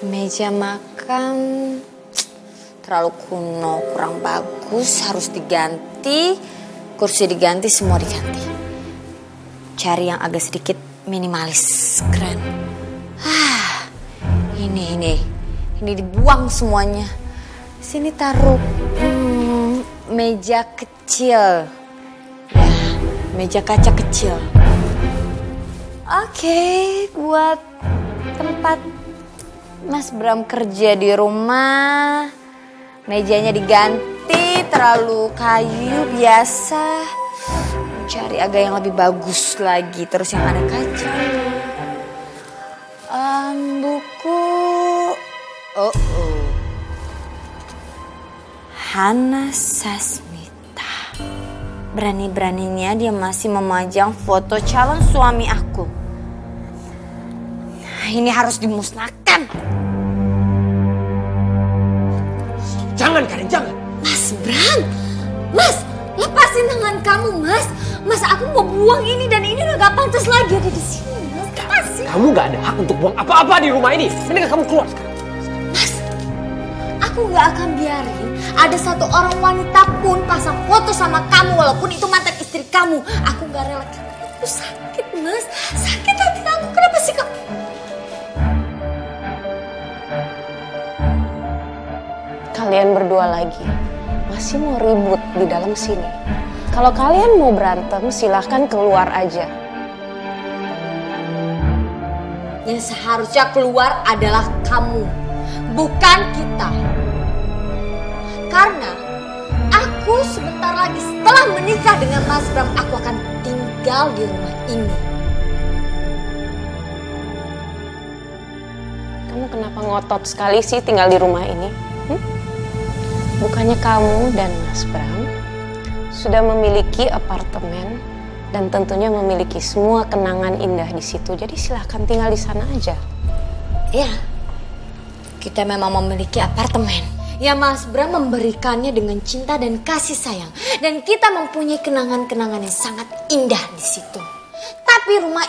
Meja makan terlalu kuno, kurang bagus, harus diganti. Kursi diganti, semua diganti. Cari yang agak sedikit minimalis, keren. Ini dibuang semuanya. Sini taruh meja kecil. Ya, meja kaca kecil. Oke, buat tempat Mas Bram kerja di rumah. Mejanya diganti, terlalu kayu biasa. Cari agak yang lebih bagus lagi, terus yang ada kacanya. Buku. Hana Sasmita. Berani-beraninya dia masih memajang foto calon suami aku. Ini harus dimusnahkan. Jangan Karin, jangan. Mas Bram, Mas, lepasin tangan kamu, Mas. Mas, aku mau buang ini dan ini udah gak pantas lagi ada di sini, Mas. Lepasin. Kamu gak ada hak untuk buang apa-apa di rumah ini. Mendingan kamu keluar sekarang. Mas, aku gak akan biarin ada satu orang wanita pun pasang foto sama kamu walaupun itu mantan istri kamu. Aku gak rela. Aku sakit, Mas. Sakit hati aku. Kenapa sih kamu? Kalian berdua lagi masih mau ribut di dalam sini. Kalau kalian mau berantem, silahkan keluar aja. Yang seharusnya keluar adalah kamu, bukan kita. Karena aku sebentar lagi setelah menikah dengan Mas Bram, aku akan tinggal di rumah ini. Kamu kenapa ngotot sekali sih tinggal di rumah ini? Bukannya kamu dan Mas Bram sudah memiliki apartemen dan tentunya memiliki semua kenangan indah di situ. Jadi silahkan tinggal di sana aja. Ya, kita memang memiliki apartemen. Ya, Mas Bram memberikannya dengan cinta dan kasih sayang. Dan kita mempunyai kenangan-kenangan yang sangat indah di situ. Tapi rumah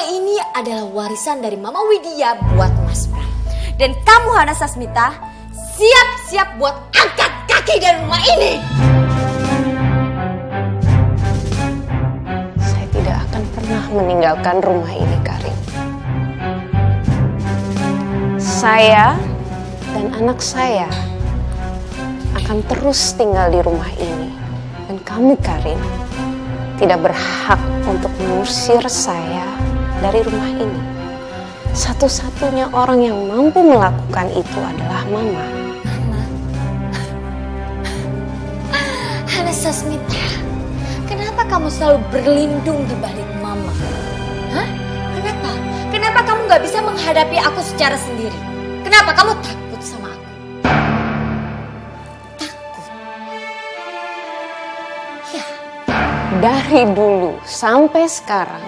ini adalah warisan dari Mama Widya buat Mas Bram. Dan kamu Hana Sasmita, siap-siap buat angkat kaki dari rumah ini. Saya tidak akan pernah meninggalkan rumah ini, Karin. Saya dan anak saya akan terus tinggal di rumah ini. Dan kamu, Karin, tidak berhak untuk mengusir saya dari rumah ini. Satu-satunya orang yang mampu melakukan itu adalah Mama. Hana Sasmita, kenapa kamu selalu berlindung di balik Mama? Hah? Kenapa? Kenapa kamu gak bisa menghadapi aku secara sendiri? Kenapa kamu takut sama aku? Takut? Ya. Dari dulu sampai sekarang,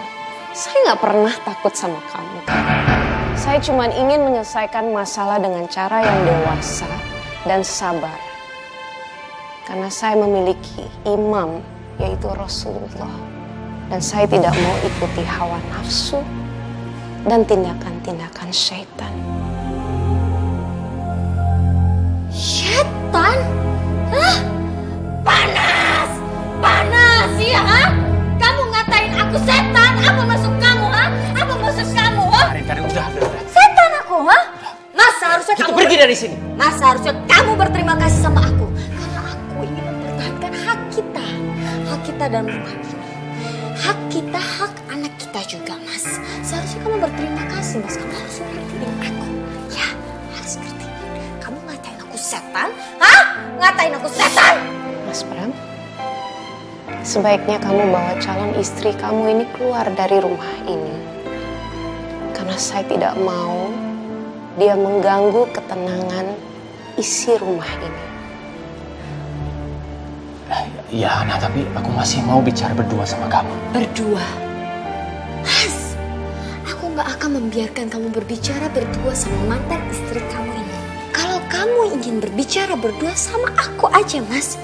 saya gak pernah takut sama kamu. Saya cuma ingin menyelesaikan masalah dengan cara yang dewasa dan sabar. Karena saya memiliki imam, yaitu Rasulullah. Dan saya tidak mau ikuti hawa nafsu dan tindakan-tindakan syaitan. Syaitan? Hah? Panas! Panas ya, ha? Kamu ngatain aku setan? Apa maksud kamu, ha? Apa maksud kamu, ha? Karin, udah. Setan aku, ha? Mas, seharusnya Kita kamu pergi dari sini. Mas, seharusnya kamu berterima kasih sama aku. Karena aku ingin mempertahankan hak kita. Hak kita dalam rumah ini. Hak kita, hak anak kita juga, Mas. Seharusnya kamu berterima kasih, Mas. Kamu harus ngerti dengan aku. Ya, harus ngerti. Kamu ngatain aku setan? Hah? Ngatain aku setan? Mas Bram, sebaiknya kamu bawa calon istri kamu ini keluar dari rumah ini. Karena saya tidak mau dia mengganggu ketenangan isi rumah ini. Ya, nah tapi aku masih mau bicara berdua sama kamu. Berdua? Mas, aku gak akan membiarkan kamu berbicara berdua sama mantan istri kamu ini. Kalau kamu ingin berbicara berdua sama aku aja, Mas.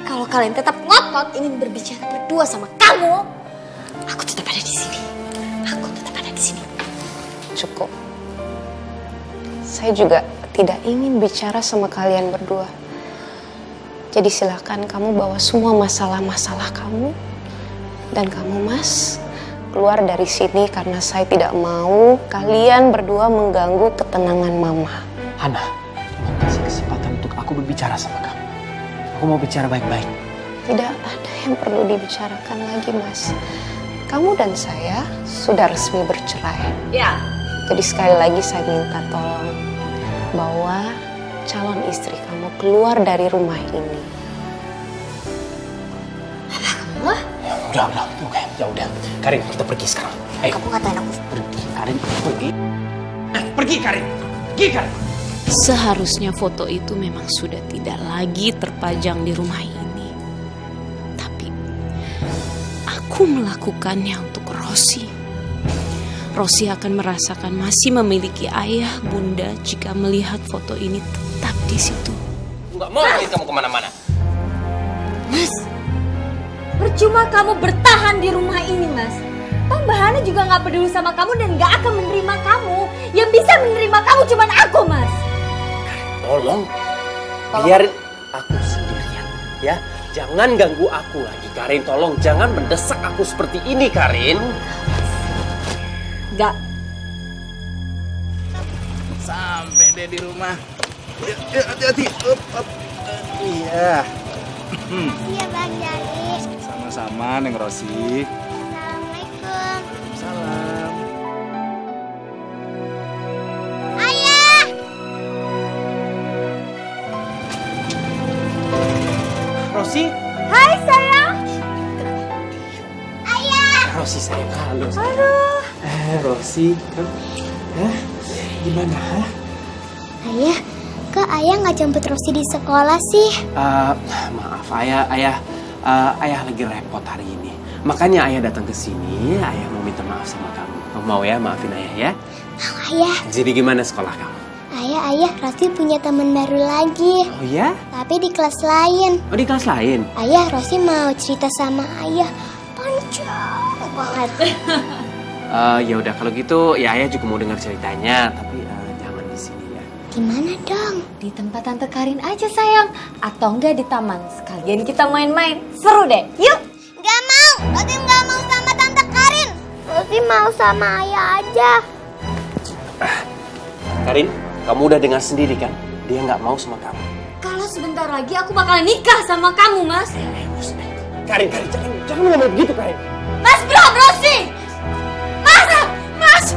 Kalau kalian tetap ngotot ingin berbicara berdua sama kamu, aku tetap ada di sini. Aku tetap ada di sini. Cukup. saya juga tidak ingin bicara sama kalian berdua. Jadi silakan kamu bawa semua masalah-masalah kamu. Dan kamu Mas, keluar dari sini karena saya tidak mau kalian berdua mengganggu ketenangan Mama. Hana, kasih kesempatan untuk aku berbicara sama kamu. Aku mau bicara baik-baik. Tidak ada yang perlu dibicarakan lagi Mas. Kamu dan saya sudah resmi bercerai. Ya. Jadi sekali lagi saya minta tolong bawa calon istri kamu keluar dari rumah ini. Wah, Ya udah. Karin, kita pergi sekarang. Ayo. kamu ngatain aku. Pergi, Karin, pergi. Pergi, Karin. Pergi, Karin. Seharusnya foto itu memang sudah tidak lagi terpajang di rumah ini. Tapi aku melakukannya untuk Rosi. Rosi akan merasakan masih memiliki ayah bunda jika melihat foto ini tetap di situ. Nggak mau lihat kamu kemana-mana. Mas, percuma kamu bertahan di rumah ini, Mas. Toh Mbak Hana juga nggak peduli sama kamu dan nggak akan menerima kamu. Yang bisa menerima kamu cuma aku, Mas. Tolong, biarin aku sendirian, ya. Jangan ganggu aku lagi, Karin. Tolong, jangan mendesak aku seperti ini, Karin. Nggak. Sampai deh di rumah. Yuk, hati-hati. Up. Iya. Iya Bang Jali. Sama-sama Neng Rosi. Assalamualaikum. Salam. Ayah. Rosi? Hai sayang. Ayah. Rosi sayang, halo. Aduh. Rosi, gimana? Ayah, kok ayah nggak jemput Rosi di sekolah sih? Maaf, ayah lagi repot hari ini. Makanya ayah datang ke sini. Ayah mau minta maaf sama kamu. Kamu mau ya maafin ayah ya? Mau ayah. Jadi gimana sekolah kamu? Ayah, Rosi punya teman baru lagi. Oh ya? Tapi di kelas lain. Oh di kelas lain? Ayah, Rosi mau cerita sama ayah. Panjang banget. Ya udah kalau gitu ya ayah juga mau dengar ceritanya. Tapi jangan di sini ya. Gimana dong? Di tempat Tante Karin aja sayang. Atau enggak di taman. Sekalian kita main-main. Seru deh. Yuk. Gak mau. Rosi gak mau sama Tante Karin. Rosi mau sama ayah aja. Karin, kamu udah dengar sendiri kan? Dia nggak mau sama kamu. Kalau sebentar lagi aku bakal nikah sama kamu, Mas. Karin, jangan ngomong begitu, Karin. Mas Bram, Rosi! Mas! Mas!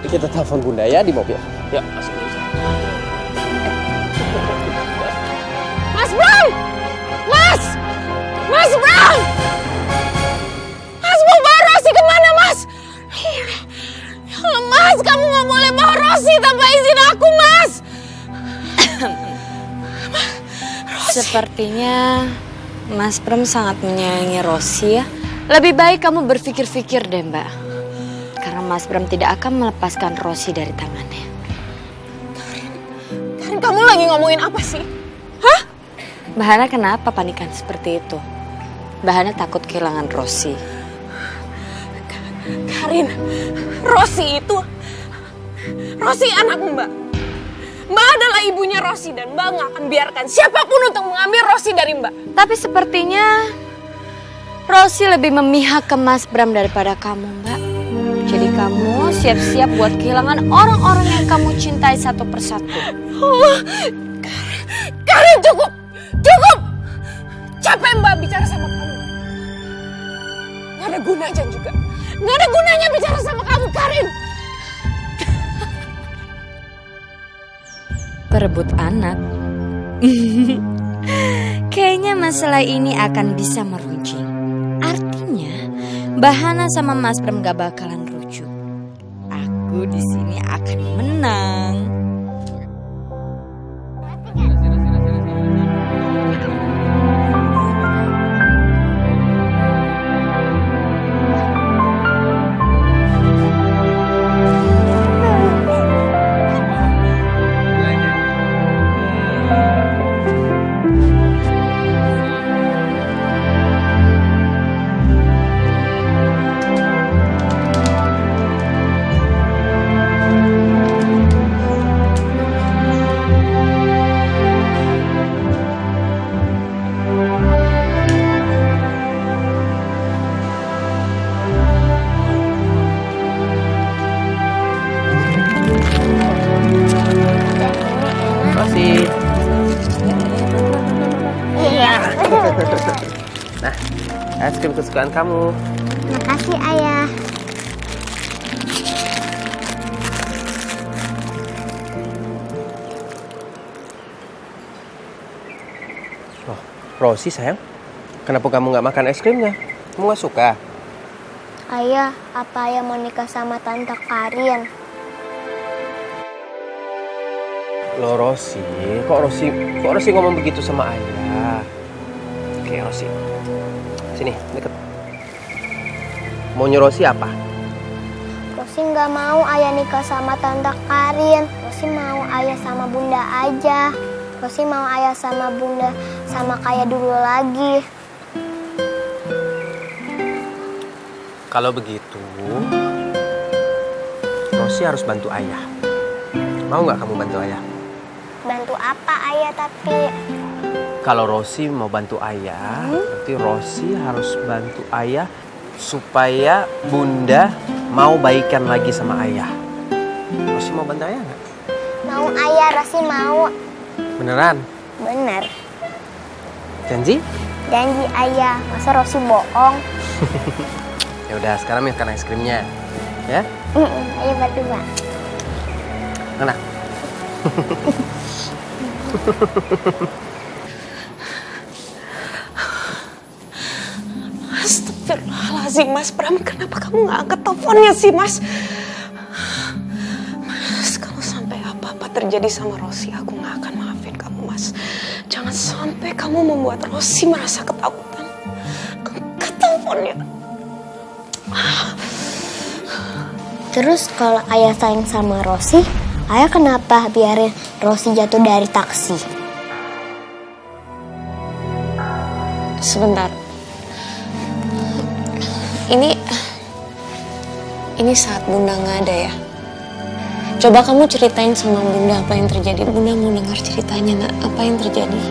Kita telepon Bunda ya di mobil. Yuk, masuk dulu. Mas Bram! Mas! Mas Bram! Mas mau bawa Rosi kemana Mas? Mas, kamu nggak boleh bawa Rosi tanpa izin aku Mas. Sepertinya Mas Bram sangat menyayangi Rosi ya. Lebih baik kamu berpikir-pikir deh Mbak. Karena Mas Bram tidak akan melepaskan Rosi dari tangannya. Karin, kamu lagi ngomongin apa sih? Hah? Mbak Hana kenapa panikan seperti itu? Mbak Hana takut kehilangan Rosi. Karin, Rosi anak Mbak. Mbak adalah ibunya Rosi dan Mbak nggak akan biarkan siapapun untuk mengambil Rosi dari Mbak. Tapi sepertinya Rosi lebih memihak ke Mas Bram daripada kamu Mbak. Jadi kamu siap-siap buat kehilangan orang-orang yang kamu cintai satu persatu. Karin, cukup! Capek Mbak bicara sama kamu. Nggak ada gunanya juga. Nggak ada gunanya bicara sama kamu, Karin. Berebut anak. Kayaknya masalah ini akan bisa meruncing. Artinya, Mbak Hana sama Mas Bram gak bakalan rujuk. Aku di sini akan menang. Nah, es krim kesukaan kamu. Makasih ayah. Oh, Rosi sayang, kenapa kamu nggak makan es krimnya? Kamu nggak suka? Ayah, apa ayah mau nikah sama Tante Karin? Loh Rosi, kok Rosi ngomong begitu sama ayah? Oke Rosi, sini deket. Maunya Rosi apa? Rosi nggak mau ayah nikah sama Tante Karin. Rosi mau ayah sama Bunda aja. Rosi mau ayah sama Bunda sama kayak dulu lagi. Kalau begitu, Rosi harus bantu ayah. Mau nggak kamu bantu ayah? Bantu apa ayah tapi? Kalau Rosi mau bantu ayah, berarti Rosi harus bantu ayah supaya Bunda mau baikan lagi sama ayah. Rosi mau bantu ayah nggak? Mau ayah, Rosi mau. Beneran? Bener. Janji? Janji ayah, masa Rosi bohong? Ya udah, sekarang makan es krimnya, ya? Ayo berdua. Mana? Astagfirullahaladzim, Mas Bram, kenapa kamu nggak angkat teleponnya sih, Mas? Mas, kalau sampai apa-apa terjadi sama Rosi, aku nggak akan maafin kamu, Mas. Jangan sampai kamu membuat Rosi merasa ketakutan. Angkat teleponnya. Terus kalau ayah sayang sama Rosi, ayah kenapa biarin Rosi jatuh dari taksi? Sebentar. Ini saat Bunda nggak ada ya. Coba kamu ceritain sama Bunda apa yang terjadi. Bunda mau dengar ceritanya, Nak. Apa yang terjadi?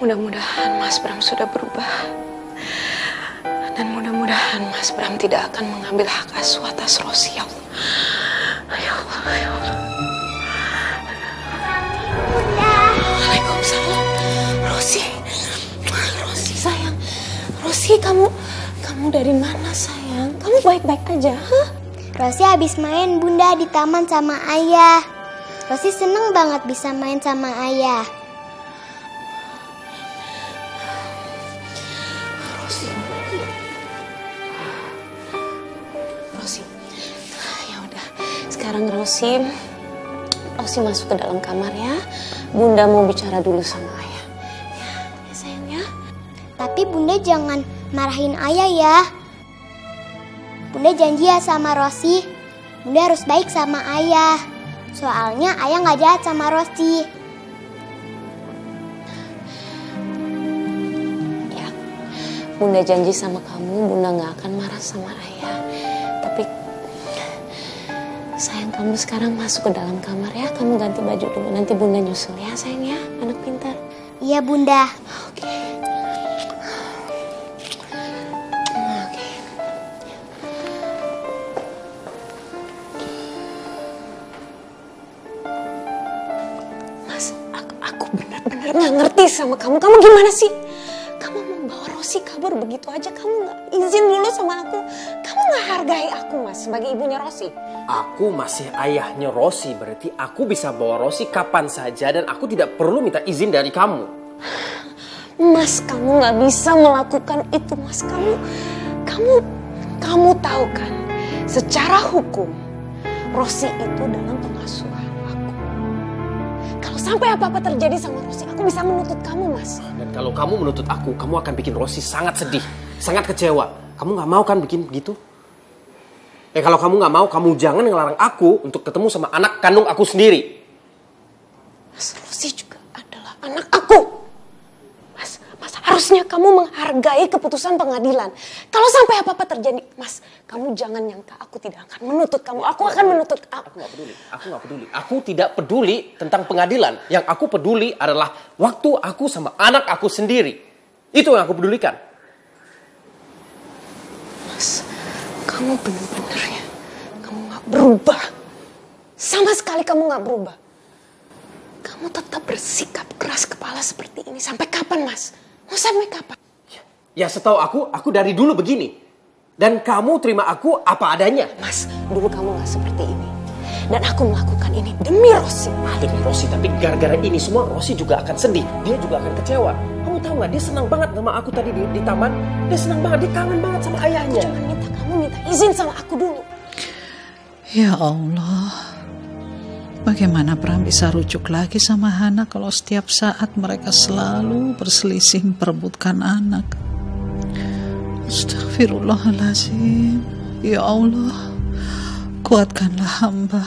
Mudah-mudahan Mas Bram sudah berubah. Dan mudah-mudahan Mas Bram tidak akan mengambil hak asuh atas Rosi, ya Allah. Ya Allah, ya Allah. Bunda. Waalaikumsalam. Rosi sayang. Rosi, kamu dari mana sayang? Kamu baik-baik aja, huh? Rosi habis main Bunda di taman sama ayah. Rosi seneng banget bisa main sama ayah. Rosi, ya udah. Sekarang Rosi masuk ke dalam kamar ya. Bunda mau bicara dulu sama ayah. Ya sayang ya. Tapi Bunda jangan marahin ayah ya. Bunda janji ya sama Rosi. Bunda harus baik sama ayah. Soalnya ayah nggak jahat sama Rosi. Ya, Bunda janji sama kamu, Bunda nggak akan marah sama ayah. Tapi sayang, kamu sekarang masuk ke dalam kamar ya. Kamu ganti baju dulu, nanti Bunda nyusul ya sayang ya. Anak pintar. Iya Bunda. Oke. Mas, aku benar-benar nggak ngerti sama kamu. Kamu gimana sih? Kamu membawa Rosi kabur begitu aja. Kamu nggak izin dulu sama aku. Kamu nggak hargai aku, Mas, sebagai ibunya Rosi. Aku masih ayahnya Rosi, berarti aku bisa bawa Rosi kapan saja dan aku tidak perlu minta izin dari kamu. Mas, kamu nggak bisa melakukan itu, Mas. Kamu tahu kan, secara hukum Rosi itu dalam pengasuhan aku. Kalau sampai apa-apa terjadi sama Rosi, aku bisa menuntut kamu, Mas. Dan kalau kamu menuntut aku, kamu akan bikin Rosi sangat sedih, sangat kecewa. Kamu nggak mau kan bikin begitu? Kalau kamu nggak mau, kamu jangan ngelarang aku untuk ketemu sama anak kandung aku sendiri. Mas, Rosi juga adalah anak aku. Mas Harusnya kamu menghargai keputusan pengadilan. Kalau sampai apa-apa terjadi, Mas, kamu jangan nyangka aku tidak akan menuntut kamu. Aku akan menuntut kamu. Aku nggak peduli. Aku tidak peduli tentang pengadilan. Yang aku peduli adalah waktu aku sama anak aku sendiri. Itu yang aku pedulikan. Mas, kamu benar-benar ya. Kamu nggak berubah. Sama sekali kamu nggak berubah. Kamu tetap bersikap keras kepala seperti ini. Sampai kapan, Mas? Mau sampai kapan? Ya setahu aku dari dulu begini. Dan kamu terima aku apa adanya. Mas, dulu kamu gak seperti ini. Dan aku melakukan ini demi Rosi. Demi Rosi, tapi gara-gara ini semua Rosi juga akan sedih. Dia juga akan kecewa. Kamu tahu gak, dia senang banget sama aku tadi di taman. Dia senang banget, dia kangen banget sama ayahnya. Aku cuma minta kamu minta izin sama aku dulu. Ya Allah. Bagaimana Pram bisa rujuk lagi sama Hana kalau setiap saat mereka selalu berselisih memperebutkan anak? Astagfirullahaladzim. Ya Allah, kuatkanlah hamba.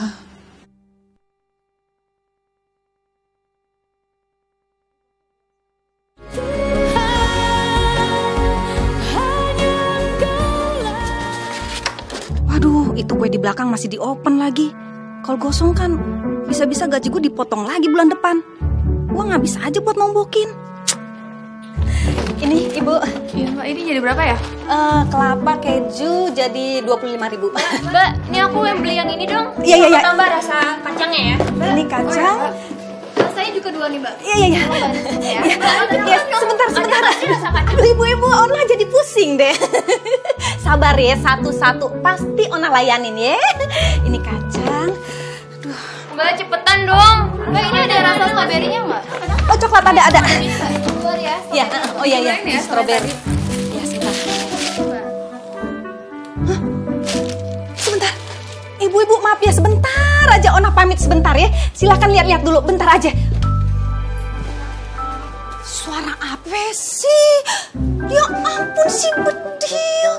Waduh, itu kue di belakang masih di open lagi. Kalau gosong kan bisa-bisa gaji gue dipotong lagi bulan depan. Gue nggak bisa aja buat nombokin. Ini Ibu. Iya Mbak, ini jadi berapa ya? Kelapa keju jadi 25.000. Mbak, ini aku yang beli yang ini dong. Iya. Tambah rasa kacangnya ya. Ini kacang. Saya juga dua nih Mbak. Iya. Ya, sebentar. Aduh ibu-ibu, Ona jadi pusing deh. Sabar ya, satu-satu. Pasti Ona layanin ya. Ini kacang. Aduh. Mbak, cepetan dong. Mbak, ini ada rasa stroberinya Mbak? Oh, coklat ada. Keluar ya. Iya, oh iya. Stroberi. Ya, sebentar. Hah? Sebentar. Ibu-ibu maaf ya, sebentar aja Ona pamit sebentar ya. Silakan lihat-lihat dulu, bentar aja. Suara apa sih? Ya ampun si Bedil.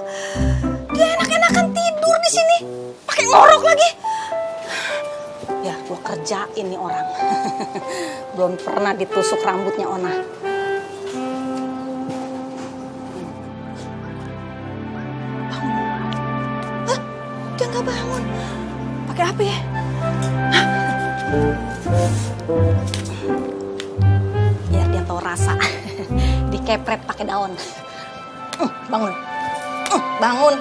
Dia enak-enakan tidur di sini. Pakai ngorok lagi. Ya, gua kerjain nih orang. Belum pernah ditusuk rambutnya Ona. Dia nggak bangun. Pakai apa ya? Biar dia tahu rasa. Dikepret pakai daun. Bangun. Bangun.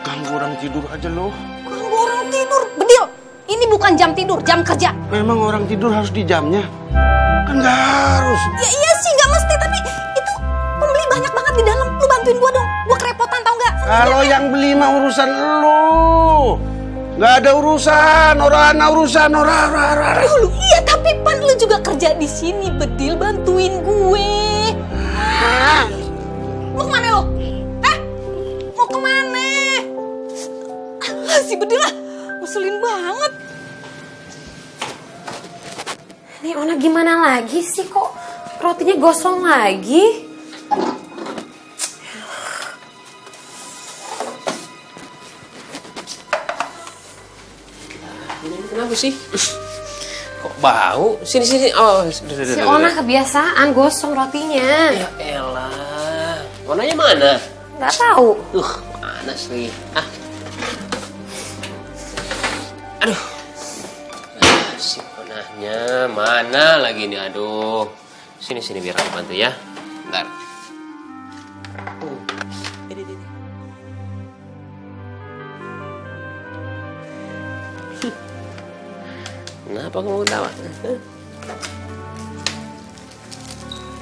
Ganggu orang tidur aja loh. Ganggu orang tidur. Bedil, ini bukan jam tidur, jam kerja. Memang orang tidur harus di jamnya? Kan nggak harus. Ya iya sih, nggak mesti. Tapi itu pembeli banyak banget di dalam. Lu bantuin gua dong. Gua kerepotan tau nggak? Kalau yang beli mah urusan lu. Nggak ada urusan, urusan orang. Lu iya, tapi Pan lu juga kerja di sini, Bedil, bantuin gue. Mau kemana lo? Mau kemana? Si Bedil lah, ngeselin banget. Nih Ona gimana lagi sih, kok rotinya gosong lagi? Kenapa sih? Kok bau? Sini. Oh, Si Ona kebiasaan gosong rotinya. Ya elah. Onanya mana? Nggak tahu. Mana sih? Aduh. Si Onanya mana lagi nih? Aduh. Sini biar aku bantu ya. Bentar. Kenapa kamu ketawa?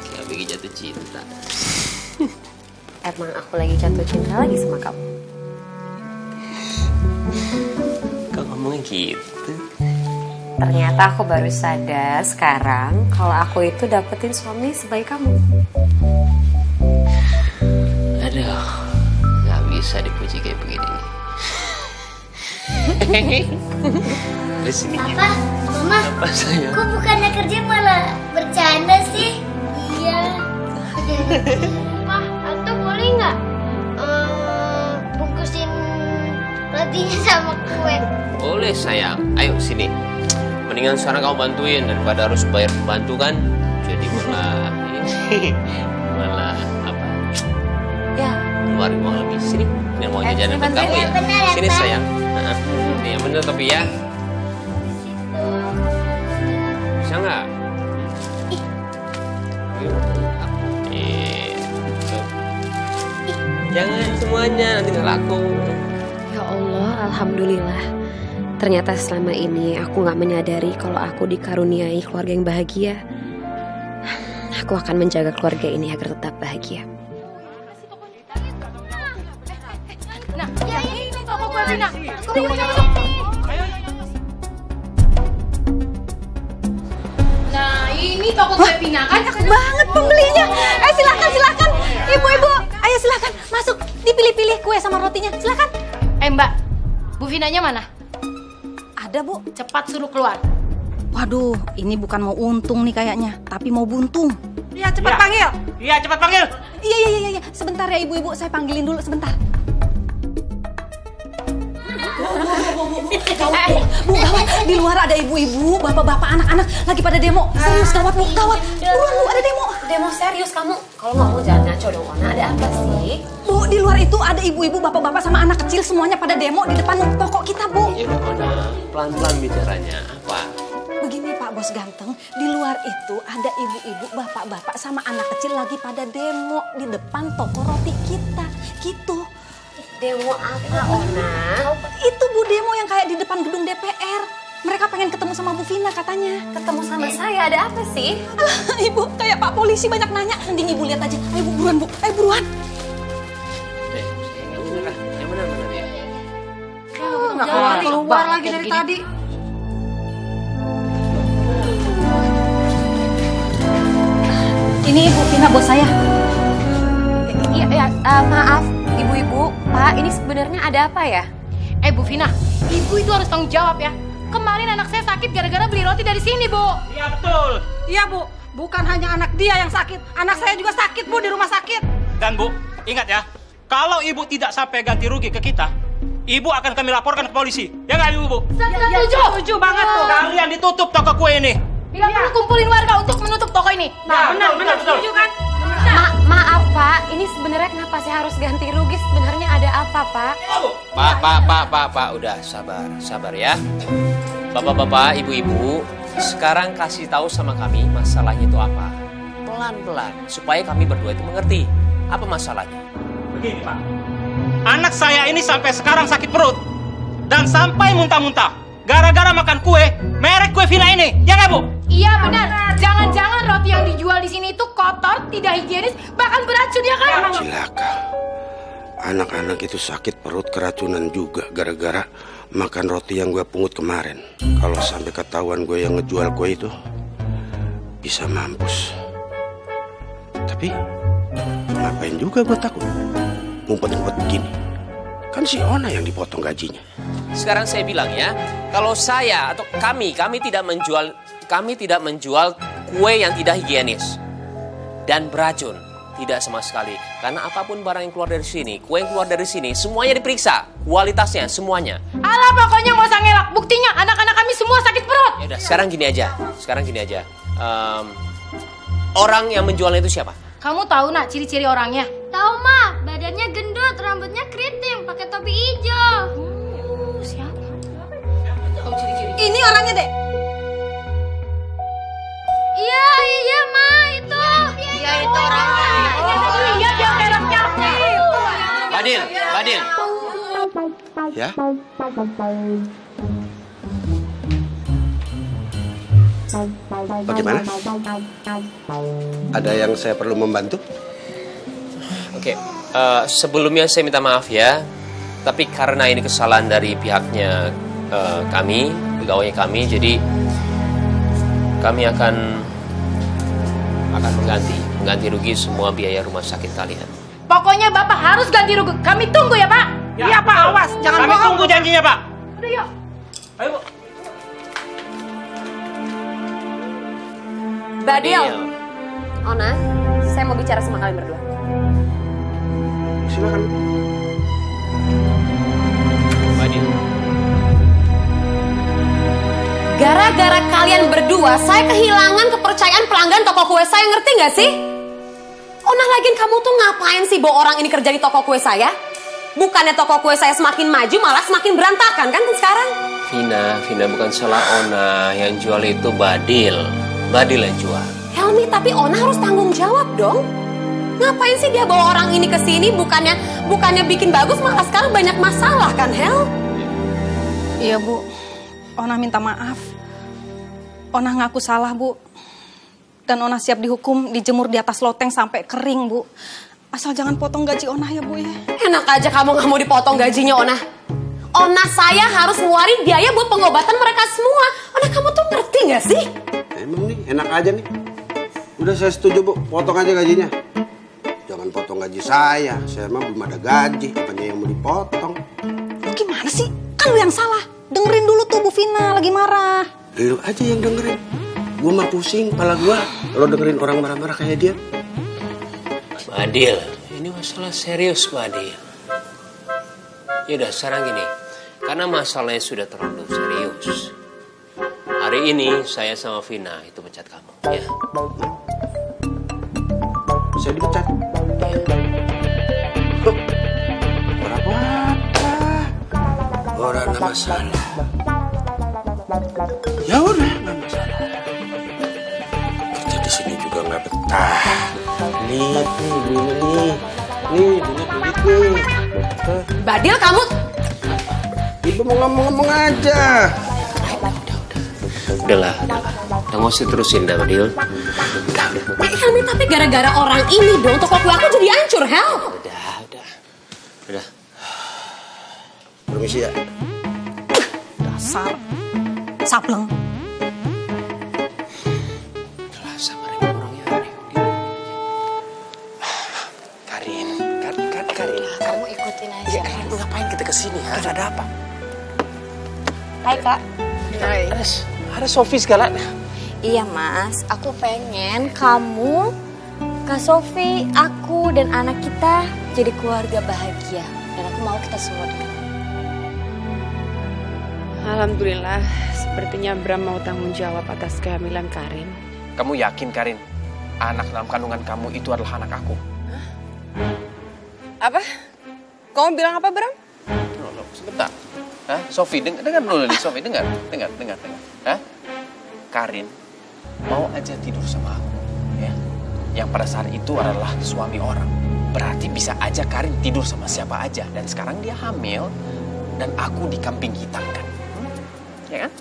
Kayak bikin jatuh cinta. Emang aku lagi jatuh cinta lagi sama kamu. Kok ngomongnya gitu? Ternyata aku baru sadar sekarang kalau aku itu dapetin suami sebaik kamu. Aduh, gak bisa dipuji kayak begini. Di sini. Papa, Mama, Apa sayang? kok bukannya kerja malah bercanda sih? Iya. Pak, Tante boleh nggak Bungkusin rotinya sama kue. Boleh sayang. Ayo sini. mendingan sekarang kamu bantuin daripada harus bayar pembantu kan. Jadi malah ini malah apa? Ya. Keluarin uang lebih. Sini, yang mau jajan buat kamu ya. Sini sayang. Ini yang bener tapi ya. Bisa nggak? Jangan semuanya, nanti nggak laku. Ya Allah, alhamdulillah. Ternyata selama ini aku gak menyadari kalau aku dikaruniai keluarga yang bahagia. Aku akan menjaga keluarga ini agar tetap bahagia. Nah, ya ini toko kue Vina. Nah, ini toko kue Vina kan? Enak banget pembelinya. Silakan. Ibu-ibu, ayo silakan masuk. Dipilih-pilih kue sama rotinya. Silakan. Mbak, Bu Vinanya mana? Ada, Bu. Cepat suruh keluar. Waduh, ini bukan mau untung nih kayaknya, tapi mau buntung. Iya, cepat panggil. Iya, cepat panggil. Iya. Sebentar ya ibu-ibu, saya panggilin dulu sebentar. Bu, gawat. Di luar ada ibu-ibu, bapak-bapak, anak-anak lagi pada demo. Serius, gawat, Bu. Gawat. Buruan, Bu, ada demo. Demo serius kamu? Kalau ngomong jangan ngaco dong, Ona. Ada apa sih? Bu, di luar itu ada ibu-ibu, bapak-bapak sama anak kecil semuanya pada demo di depan toko kita, Bu. Ya udah, pelan-pelan bicaranya. Apa? Begini Pak Bos Ganteng, di luar itu ada ibu-ibu, bapak-bapak sama anak kecil lagi pada demo di depan toko roti kita. Gitu. Demo apa, Ona? Itu Bu, demo yang kayak di depan gedung DPR. Mereka pengen ketemu sama Bu Vina katanya. Ketemu sama saya, ada apa sih? Alah, Ibu, kayak Pak Polisi banyak nanya. Mending Ibu lihat aja. Ayo Bu, buruan Bu. Ayo buruan. Yang benar ya. Nggak keluar lagi dari tadi. Ini Ibu Vina bos saya. Iya, maaf, ibu-ibu, Pak, ini sebenarnya ada apa ya? Bu Vina, ibu itu harus tanggung jawab ya. Kemarin anak saya sakit gara-gara beli roti dari sini, Bu. Iya, betul. Iya, Bu. Bukan hanya anak dia yang sakit. Anak saya juga sakit, Bu, di rumah sakit. Dan, Bu, ingat ya. Kalau Ibu tidak sampai ganti rugi ke kita, Ibu akan kami laporkan ke polisi. Ya nggak, Ibu? Setuju banget tuh. Kalian ditutup toko kue ini. Bila perlu kumpulin warga untuk menutup toko ini. Nah, benar. Setuju kan? Maaf, Pak. Ini sebenarnya kenapa saya harus ganti rugi? Sebenarnya ada apa, Pak? Pak, udah sabar ya. Bapak-bapak, ibu-ibu, sekarang kasih tahu sama kami masalahnya itu apa. Pelan-pelan, supaya kami berdua itu mengerti apa masalahnya. Begini, Pak. Anak saya ini sampai sekarang sakit perut dan sampai muntah-muntah gara-gara makan kue merek kue Vina ini. Ya nggak, Bu? Iya benar. Jangan-jangan roti yang dijual di sini itu kotor, tidak higienis, bahkan beracun ya kan? Cilaka. Anak-anak itu sakit perut keracunan juga gara-gara makan roti yang gue pungut kemarin. Kalau sampai ketahuan gue yang ngejual kue itu, bisa mampus. Tapi ngapain juga gue takut ngumpet-ngumpet begini. Kan si Ona yang dipotong gajinya. Sekarang saya bilang ya, kalau saya atau kami tidak menjual kue yang tidak higienis dan beracun. Tidak sama sekali. Karena apapun barang yang keluar dari sini, kue yang keluar dari sini, semuanya diperiksa. Kualitasnya, semuanya. Alah, pokoknya nggak usah ngelak. Buktinya anak-anak kami semua sakit perut. Ya udah, sekarang gini aja. Orang yang menjualnya itu siapa? Kamu tahu nak ciri-ciri orangnya? Tahu, Ma. Badannya gendut, rambutnya keriting, pakai topi hijau. Siapa? Ini orangnya, Dek. Iya, Ma, itu. Iya, itu orangnya. Iya, dia mereknya. Badil. Ya? Bagaimana? Ada yang saya perlu membantu? Oke, sebelumnya saya minta maaf ya. Tapi karena ini kesalahan dari pihaknya kami, pegawai kami, jadi kami akan mengganti rugi semua biaya rumah sakit kalian. Pokoknya Bapak harus ganti rugi. Kami tunggu ya, Pak. Iya, Pak, awas. Jangan bohong. Kami tunggu janjinya, Pak. Udah, yuk. Ayo, Bu. Badil. Ona, saya mau bicara sama kalian berdua. Silakan. Gara-gara kalian berdua, saya kehilangan kepercayaan pelanggan toko kue saya, ngerti nggak sih? Ona, lagian kamu tuh ngapain sih bawa orang ini kerja di toko kue saya? Bukannya toko kue saya semakin maju, malah semakin berantakan kan sekarang? Vina bukan salah Ona. Yang jual itu Badil. Badil yang jual. Helmi, tapi Ona harus tanggung jawab dong. Ngapain sih dia bawa orang ini ke sini? Bukannya bikin bagus, malah sekarang banyak masalah kan, Hel? Iya, Bu. Ona minta maaf. Ona ngaku salah, Bu. Dan Ona siap dihukum, dijemur di atas loteng sampai kering, Bu. Asal jangan potong gaji Ona ya, Bu ya. Enak aja kamu nggak mau dipotong gajinya, Ona. Ona, saya harus ngeluarin biaya buat pengobatan mereka semua. Ona, kamu tuh ngerti nggak sih? Emang nih, enak aja nih. Udah saya setuju, Bu. Potong aja gajinya. Jangan potong gaji saya. Saya emang belum ada gaji. Apanya yang mau dipotong? Lu gimana sih? Kan lu yang salah. Dengerin dulu tuh Bu Vina lagi marah. Lu aja yang dengerin. Gua mah pusing kepala gua kalau dengerin orang marah-marah kayak dia. Badil, ini masalah serius, Badil. Yaudah, sekarang gini. Karena masalahnya sudah terlalu serius. Hari ini saya sama Vina itu pecat kamu, ya. Saya dipecat. Berapa? Orang nggak masalah. Ya udah, nggak masalah. Kerja di sini juga nggak betah. Lihat nih, duit nih. Badil, kamu... Ibu mau ngomong-ngomong aja. Udahlah. Nggak mau sih terusin dah, Badil. Helmi, tapi gara-gara orang ini dong, toko kue aku jadi hancur, Hel. Udah. Permisi ya. Dasar. Sableng. Udah, sabarin orangnya. Karin. Kamu ikutin aja. Ya, lu ngapain kita kesini? Ada apa? Hai, Kak. Ada Sofi segala. Iya, Mas. Aku pengen kamu, Kak Sofi, aku, dan anak kita jadi keluarga bahagia. Dan aku mau kita semua dekat. Alhamdulillah, sepertinya Bram mau tanggung jawab atas kehamilan Karin. Kamu yakin, Karin? Anak dalam kandungan kamu itu adalah anak aku. Apa? Kamu bilang apa, Bram? Loh, sebentar. Sofi, dengar dulu nih, Sofi, dengar. Karin mau aja tidur sama aku, ya. Yang pada saat itu adalah suami orang. Berarti bisa aja Karin tidur sama siapa aja. Dan sekarang dia hamil dan aku dikambing hitamkan. Ya kan?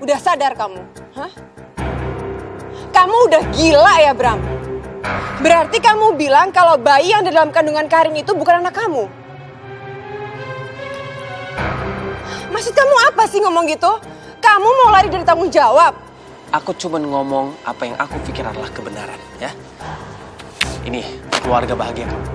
Udah sadar kamu? Hah? Kamu udah gila ya, Bram? Berarti kamu bilang kalau bayi yang di dalam kandungan Karin itu bukan anak kamu? Maksud kamu apa sih ngomong gitu? Kamu mau lari dari tanggung jawab? Aku cuma ngomong apa yang aku pikir adalah kebenaran, ya. Ini keluarga bahagia kamu.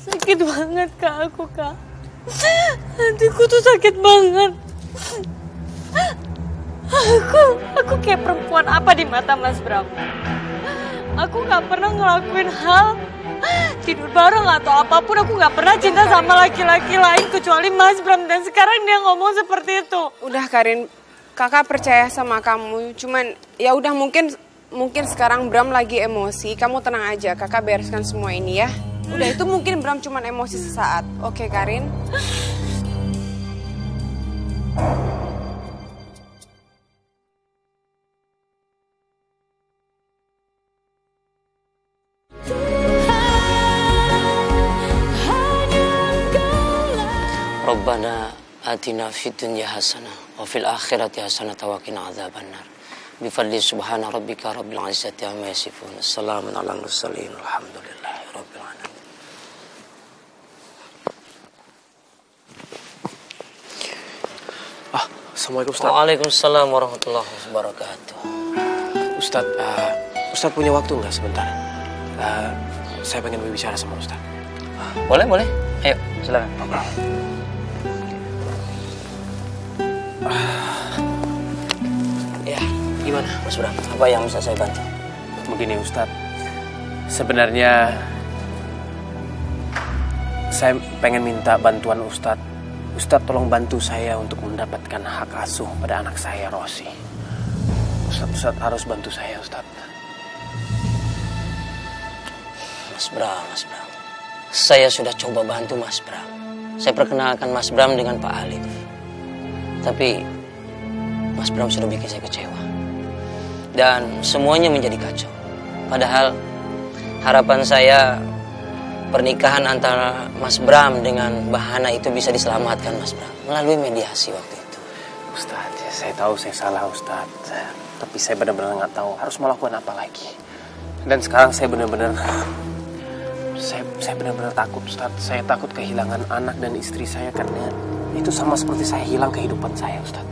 Sakit banget, Kak, aku, Kak. Hatiku tuh sakit banget. Aku kayak perempuan apa di mata Mas Bram? Aku gak pernah ngelakuin hal tidur bareng atau apapun. Aku gak pernah cinta sama laki-laki lain kecuali Mas Bram. Dan sekarang dia ngomong seperti itu. Udah, Karin, kakak percaya sama kamu. Cuman ya udah, mungkin sekarang Bram lagi emosi. Kamu tenang aja, kakak bereskan semua ini ya. Udah, itu mungkin Bram cuman emosi sesaat. Oke, Karin? Rabbana atina fid dunya hasanah wa fil akhirati hasanah wa qina adzabannar. Bi fadli subhana rabbika rabbil izzati amma yasifun. Assalamun ala mursalin. Alhamdulillahi rabbil alamin. Assalamualaikum, Ustaz. Waalaikumsalam warahmatullahi wabarakatuh. Ustaz punya waktu nggak sebentar? Saya pengen berbicara sama Ustaz. Boleh. Ayo, silakan. Ya, Gimana Mas Bram? Apa yang bisa saya bantu? Begini Ustadz, sebenarnya saya pengen minta bantuan Ustadz. Ustadz tolong bantu saya untuk mendapatkan hak asuh pada anak saya, Rosi. Ustadz harus bantu saya, Ustadz. Mas Bram. Saya sudah coba bantu Mas Bram. Saya perkenalkan Mas Bram dengan Pak Alif. Tapi Mas Bram sudah bikin saya kecewa. Dan semuanya menjadi kacau. Padahal harapan saya pernikahan antara Mas Bram dengan Mbak Hana itu bisa diselamatkan Mas Bram melalui mediasi waktu itu. Ustadz, ya saya tahu saya salah Ustadz. Tapi saya benar-benar nggak tahu harus melakukan apa lagi. Dan sekarang saya benar-benar takut Ustadz. Saya takut kehilangan anak dan istri saya karena itu sama seperti saya hilang kehidupan saya Ustadz.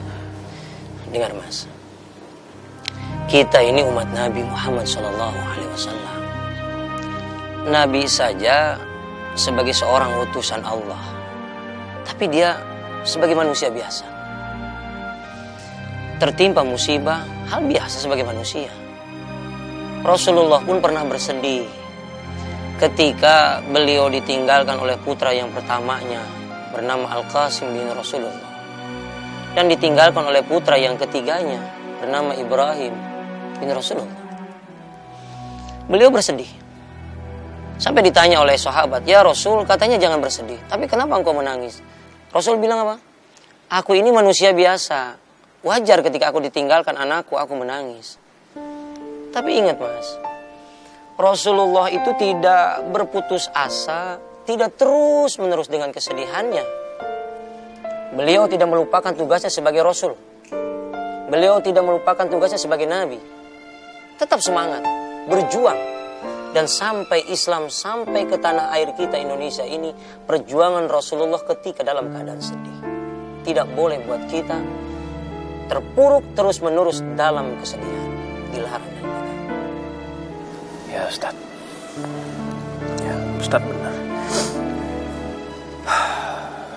Dengar Mas, kita ini umat Nabi Muhammad SAW. Nabi saja sebagai seorang utusan Allah, tapi dia sebagai manusia biasa. Tertimpa musibah, hal biasa sebagai manusia. Rasulullah pun pernah bersedih ketika beliau ditinggalkan oleh putra yang pertamanya bernama Al-Qasim bin Rasulullah, dan ditinggalkan oleh putra yang ketiganya bernama Ibrahim bin Rasulullah. Beliau bersedih. Sampai ditanya oleh sahabat, "Ya Rasul, katanya jangan bersedih, tapi kenapa engkau menangis?" Rasul bilang apa? "Aku ini manusia biasa. Wajar ketika aku ditinggalkan anakku, aku menangis." Tapi ingat Mas, Rasulullah itu tidak berputus asa, tidak terus-menerus dengan kesedihannya. Beliau tidak melupakan tugasnya sebagai Rasul. Beliau tidak melupakan tugasnya sebagai Nabi. Tetap semangat, berjuang. Dan sampai Islam sampai ke tanah air kita Indonesia ini, perjuangan Rasulullah ketika dalam keadaan sedih. Tidak boleh buat kita terpuruk terus-menerus dalam kesedihan. Dilarang dari kita. Ya Ustaz. Ya Ustaz benar.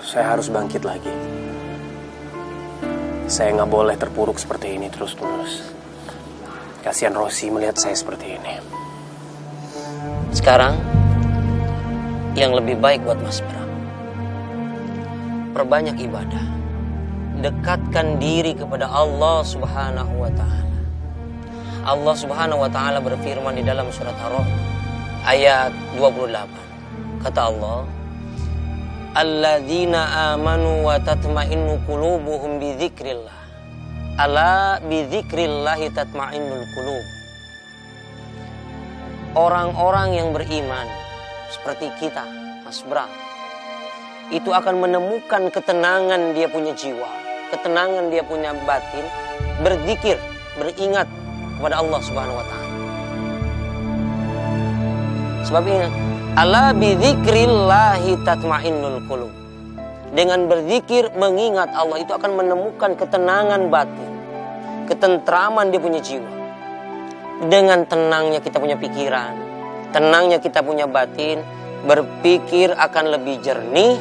Saya harus bangkit lagi. Saya nggak boleh terpuruk seperti ini terus-menerus. Kasihan Rosi melihat saya seperti ini. Sekarang yang lebih baik buat Mas Bram, perbanyak ibadah, dekatkan diri kepada Allah Subhanahu wa Ta'ala. Allah Subhanahu wa Ta'ala berfirman di dalam surat Ar-Rahman ayat 28. Kata Allah, "Alladzina amanu wa tatma'innu qulubuhum bi dzikrillah. Ala bi dzikrillahi tatma'innul qulub." Orang-orang yang beriman seperti kita, Mas Bram, itu akan menemukan ketenangan dia punya jiwa, ketenangan dia punya batin, berzikir, beringat kepada Allah Subhanahu wa Ta'ala. Sebab ingat, ala bidzikrillahi tatmainnul qulub. Dengan berzikir, mengingat Allah itu akan menemukan ketenangan batin, ketentraman dia punya jiwa. Dengan tenangnya kita punya pikiran, tenangnya kita punya batin, berpikir akan lebih jernih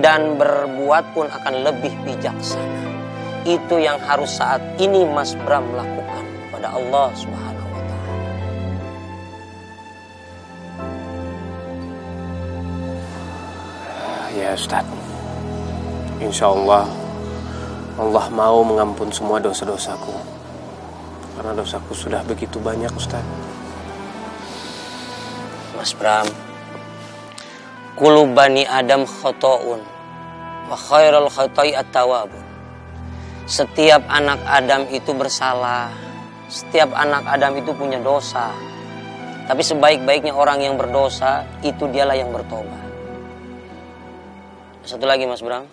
dan berbuat pun akan lebih bijaksana. Itu yang harus saat ini Mas Bram lakukan pada Allah Subhanahu wa Ta'ala. Ya Ustaz, insya Allah Allah mau mengampun semua dosa-dosaku. Karena dosaku sudah begitu banyak Ustaz. Mas Bram, kullu bani Adam khotoun wa khairul khotai at-tawwabun. Setiap anak Adam itu bersalah. Setiap anak Adam itu punya dosa. Tapi sebaik-baiknya orang yang berdosa itu dialah yang bertobat. Satu lagi Mas Bram.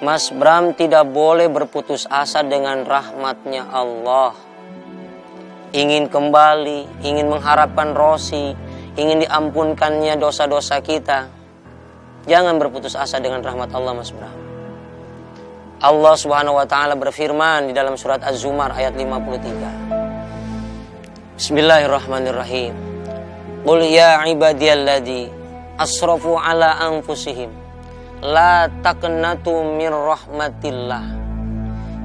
Mas Bram tidak boleh berputus asa dengan rahmatnya Allah. Ingin kembali, ingin mengharapkan Rosi, ingin diampunkannya dosa-dosa kita. Jangan berputus asa dengan rahmat Allah Mas Bram. Allah Subhanahu wa Ta'ala berfirman di dalam surat Az-Zumar ayat 53. Bismillahirrahmanirrahim. Qul ya ibadiyalladzi asrafu ala anfusihim la taqnatu min rahmatillah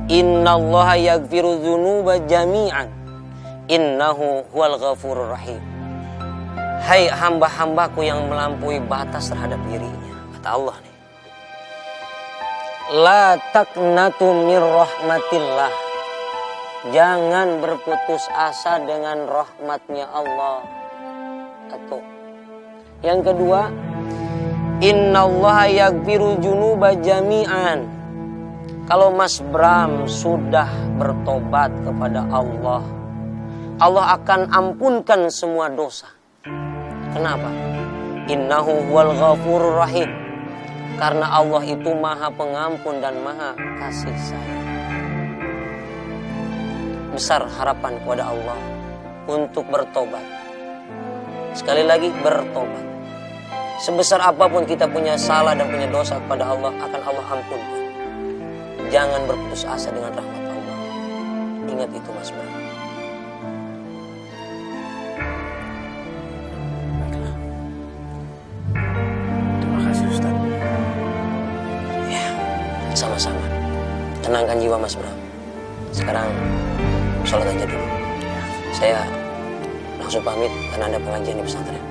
Innallaha yaghfiru dzunuba jami'an. Innahu huwal ghafurur rahim. Hai hamba-hambaku yang melampaui batas terhadap dirinya, kata Allah nih. La taqnatu min rahmatillah. Jangan berputus asa dengan rahmatnya Allah. Atau yang kedua, innallaha yaghfiru dzunuba jami'an. Kalau Mas Bram sudah bertobat kepada Allah, Allah akan ampunkan semua dosa. Kenapa? Innahu huwal ghafurur rahim. Karena Allah itu maha pengampun dan maha kasih sayang. Besar harapan kepada Allah untuk bertobat. Sekali lagi, bertobat. Sebesar apapun kita punya salah dan punya dosa kepada Allah, akan Allah ampunkan. Jangan berputus asa dengan rahmat Allah. Ingat itu, Mas Bram. Sama-sama. Tenangkan jiwa Mas Bram. Sekarang sholat aja dulu. Saya langsung pamit karena ada pengajian di pesantren.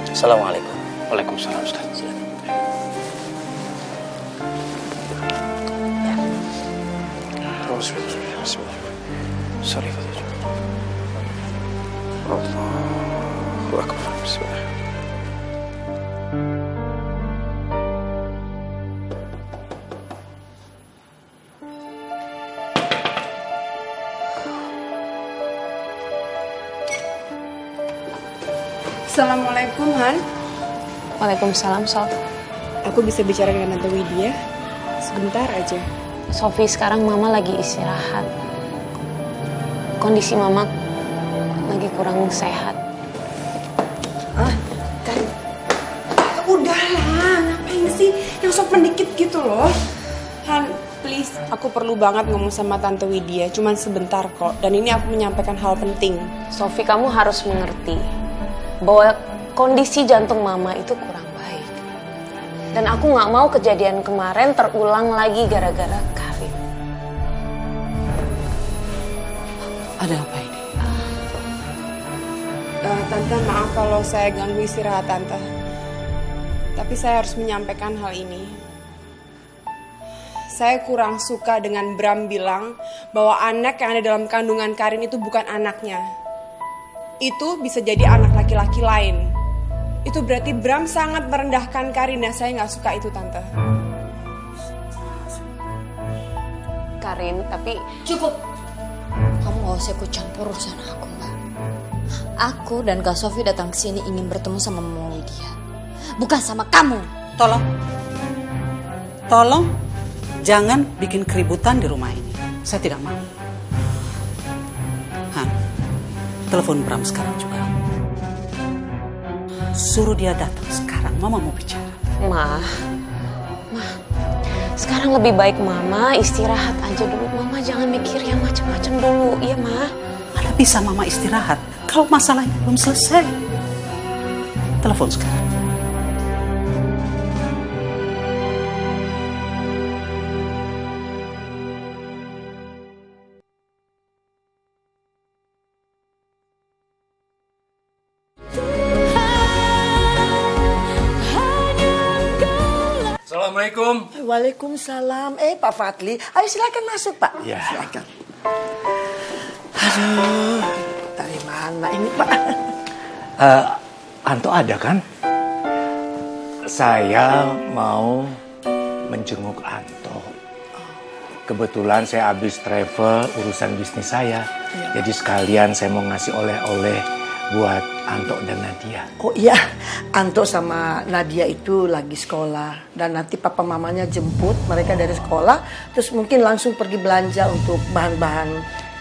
Assalamualaikum. Waalaikumsalam Ustaz. Silakan. Sorry Fatih. Allahu Akbar. Bismillah. Assalamualaikum, Han. Waalaikumsalam, Sof. Aku bisa bicara dengan Tante Widya? Sebentar aja. Sofi, sekarang Mama lagi istirahat. Kondisi Mama lagi kurang sehat. Kan. Udahlah, ngapain sih? Yang sopan dikit gitu loh. Han, please. Aku perlu banget ngomong sama Tante Widya. Cuman sebentar kok. Dan ini aku menyampaikan hal penting. Sofi, kamu harus mengerti bahwa kondisi jantung Mama itu kurang baik. Dan aku gak mau kejadian kemarin terulang lagi gara-gara Karin. Ada apa ini? Tante, maaf kalau saya ganggu istirahat Tante. Tapi saya harus menyampaikan hal ini. Saya kurang suka dengan Bram bilang bahwa anak yang ada dalam kandungan Karin itu bukan anaknya. Itu bisa jadi anak laki-laki lain. Itu berarti Bram sangat merendahkan Karin dan saya gak suka itu, Tante. Karin, tapi... Cukup. Kamu gak usah ikut campur urusan aku, Mbak. Aku dan Kak Sofi datang ke sini ingin bertemu sama Mama Widya. Bukan sama kamu. Tolong, jangan bikin keributan di rumah ini. Saya tidak mau. Han, telepon Bram sekarang juga. Suruh dia datang sekarang, Mama mau bicara. Ma, sekarang lebih baik Mama istirahat aja dulu. Mama jangan mikir yang macam-macam dulu, iya Ma. Mana bisa Mama istirahat kalau masalahnya belum selesai? Telepon sekarang. Assalamualaikum. Waalaikumsalam. Pak Fadli, ayo silakan masuk Pak. Ya. Silakan. Aduh, dari mana ini Pak? Anto ada kan? Saya mau menjenguk Anto. Kebetulan saya habis travel urusan bisnis saya. Ya. Jadi sekalian saya mau ngasih oleh-oleh buat Anto dan Nadia. Oh iya, Anto sama Nadia itu lagi sekolah. Dan nanti papa mamanya jemput mereka dari sekolah. Terus mungkin langsung pergi belanja untuk bahan-bahan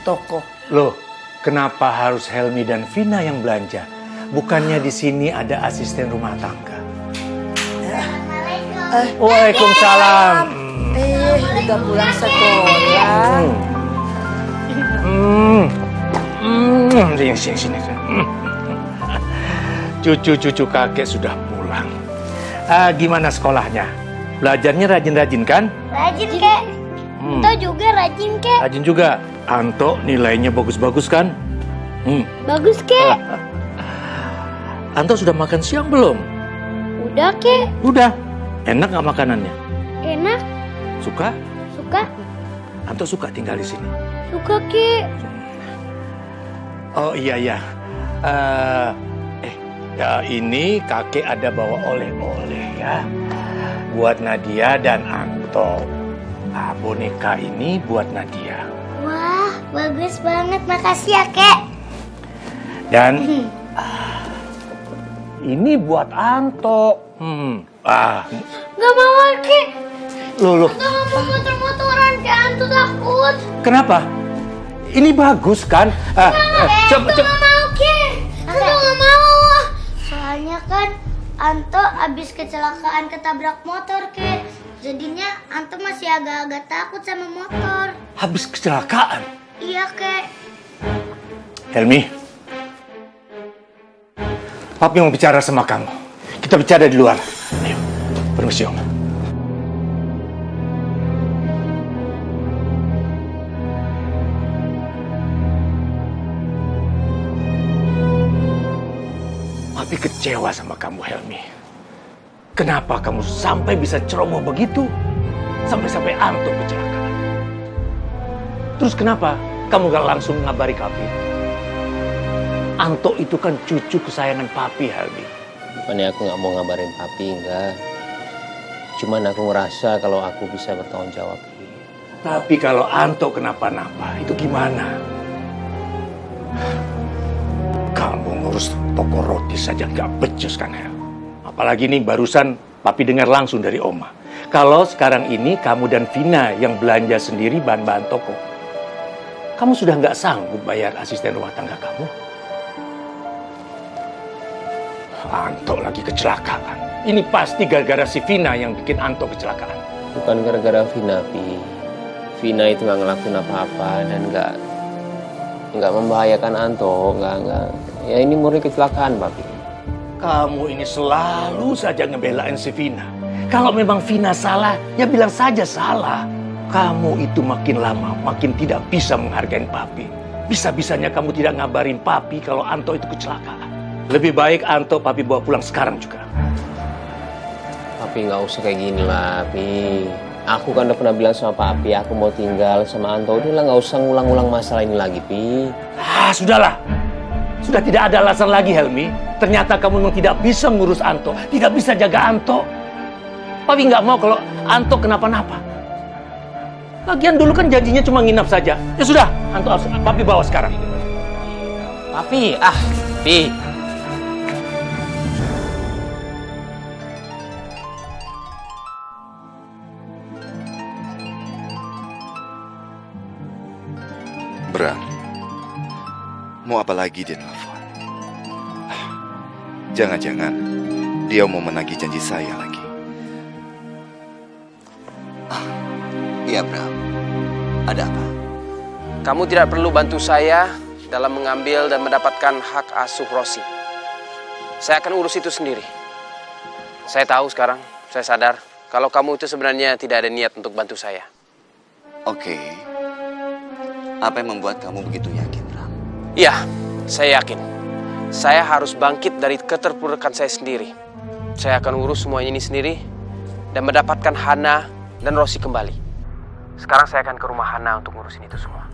toko. Loh, kenapa harus Helmi dan Vina yang belanja? Bukannya di sini ada asisten rumah tangga? Waalaikumsalam. Udah pulang sekolah. Sini. Cucu-cucu kakek sudah pulang. Gimana sekolahnya? Belajarnya rajin-rajin kan? Rajin, Kek. Anto juga rajin, Kek. Rajin juga. Anto nilainya bagus-bagus kan? Bagus, Kek. Anto sudah makan siang belum? Udah, Kek. Udah. Enak nggak makanannya? Enak. Suka? Suka. Anto suka tinggal di sini? Suka, Kek. Oh iya. Ya ini kakek ada bawa oleh-oleh ya. Buat Nadia dan Anto. Nah, boneka ini buat Nadia. Wah, bagus banget. Makasih ya, Kek. Dan ini buat Anto. Gak mau, Kek. Loh. Anto gak mau motor-motoran, Kek. Anto takut. Kenapa? Ini bagus kan? Anto gak mau, Kek. Anto gak mau. Soalnya kan Anto abis kecelakaan ketabrak motor, Kek. Jadinya Anto masih agak-agak takut sama motor. Habis kecelakaan? Iya, Kek. Helmi, Papi mau bicara sama kamu. Kita bicara di luar. Ayo, permisi Om. Papi kecewa sama kamu, Helmi. Kenapa kamu sampai bisa ceroboh begitu? Sampai-sampai Anto kecelakaan. Terus kenapa kamu gak langsung ngabari Papi? Anto itu kan cucu kesayangan Papi, Helmi. Bukannya aku gak mau ngabarin Papi, enggak. Cuman aku ngerasa kalau aku bisa bertanggung jawab. Tapi kalau Anto kenapa-napa, itu gimana? Kamu ngurus toko roti saja gak becus kan, Hel? Apalagi nih barusan Papi dengar langsung dari Oma. Kalau sekarang ini kamu dan Vina yang belanja sendiri bahan-bahan toko. Kamu sudah gak sanggup bayar asisten rumah tangga kamu? Anto lagi kecelakaan. Ini pasti gara-gara si Vina yang bikin Anto kecelakaan. Bukan gara-gara Vina, Pi. Vina itu gak ngelakuin apa-apa dan nggak membahayakan Anto, nggak. Ya ini murni kecelakaan, Papi. Kamu ini selalu saja ngebelain si Vina. Kalau memang Vina salah, ya bilang saja salah. Kamu itu makin lama makin tidak bisa menghargai Papi. Bisa-bisanya kamu tidak ngabarin Papi kalau Anto itu kecelakaan. Lebih baik Anto Papi bawa pulang sekarang juga. Papi nggak usah kayak gini lah, Pi. Aku kan udah pernah bilang sama Papi, aku mau tinggal sama Anto. Udah lah, nggak usah ngulang-ngulang masalah ini lagi, Pi. Sudahlah. Sudah tidak ada alasan lagi, Helmi. Ternyata kamu memang tidak bisa ngurus Anto. Tidak bisa jaga Anto. Papi nggak mau kalau Anto kenapa-napa. Lagian dulu kan janjinya cuma nginap saja. Ya sudah, Anto harus Papi bawa sekarang. Papi, Pi. Bram, mau apa lagi dia nelfon? Jangan-jangan dia mau menagih janji saya lagi. Iya, Bram. Ada apa? Kamu tidak perlu bantu saya dalam mengambil dan mendapatkan hak asuh Rosi. Saya akan urus itu sendiri. Saya tahu sekarang, saya sadar kalau kamu itu sebenarnya tidak ada niat untuk bantu saya. Oke. Apa yang membuat kamu begitu yakin, Bram? Iya, saya yakin. Saya harus bangkit dari keterpurukan saya sendiri. Saya akan urus semuanya ini sendiri dan mendapatkan Hana dan Rosi kembali. Sekarang saya akan ke rumah Hana untuk ngurusin itu semua.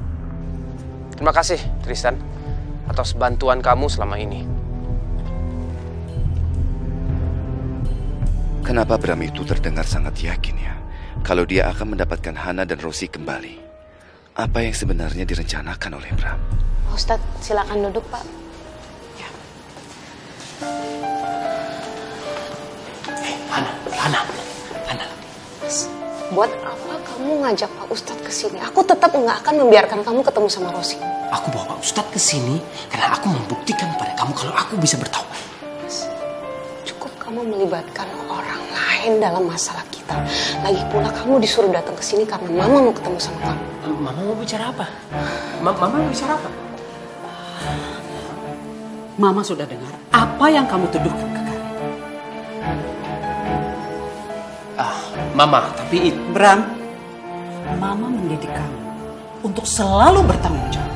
Terima kasih, Tristan, atas bantuan kamu selama ini. Kenapa Bram itu terdengar sangat yakin ya kalau dia akan mendapatkan Hana dan Rosi kembali? Apa yang sebenarnya direncanakan oleh Bram? Ustadz, silakan duduk, Pak. Ya. Hana. Buat apa kamu ngajak Pak Ustadz ke sini? Aku tetap nggak akan membiarkan kamu ketemu sama Rosi. Aku bawa Pak Ustadz ke sini karena aku membuktikan pada kamu kalau aku bisa bertaubat. Cukup kamu melibatkan orang lain dalam masalah kita. Lagi pula kamu disuruh datang ke sini karena Mama mau ketemu sama kamu. Mama mau bicara apa? Mama mau bicara apa? Mama sudah dengar apa yang kamu tuduhkan ke kami. Mama, tapi Bram, Mama mendidik kamu untuk selalu bertanggung jawab.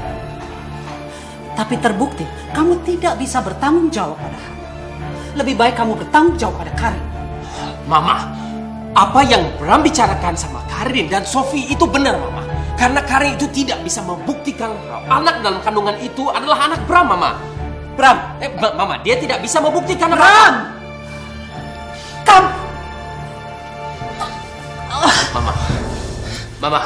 Tapi terbukti kamu tidak bisa bertanggung jawab pada Hana. Lebih baik kamu bertanggung jawab pada Karin. Mama, apa yang Bram bicarakan sama Karin dan Sofi itu benar, Mama. Karena Karin itu tidak bisa membuktikan anak dalam kandungan itu adalah anak Bram, Mama. Mama, dia tidak bisa membuktikan Bram! Kamu! Mama.